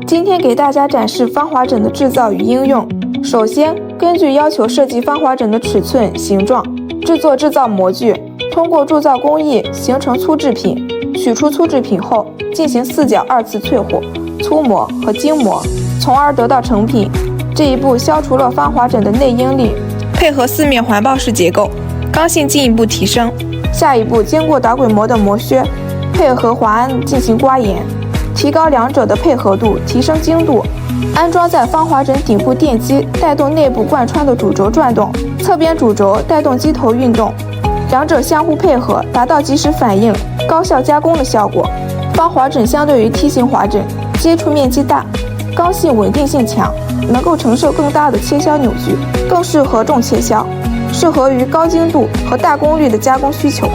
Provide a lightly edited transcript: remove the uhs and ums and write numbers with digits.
今天给大家展示芳华枕的制造与应用。首先，根据要求设计芳华枕的尺寸、形状，制作制造模具，通过铸造工艺形成粗制品。取出粗制品后，进行4角2次淬火、粗磨和精磨，从而得到成品。这一步消除了芳华枕的内应力，配合4面环抱式结构，刚性进一步提升。下一步，经过打鬼膜的磨削，配合华安进行刮研，提高两者的配合度，提升精度。安装在芳华枕顶部电机带动内部贯穿的主轴转动，侧边主轴带动机头运动，两者相互配合，达到及时反应、高效加工的效果。芳华枕相对于梯形华枕，接触面积大，刚性稳定性强，能够承受更大的切削扭矩，更适合重切削，适合于高精度和大功率的加工需求。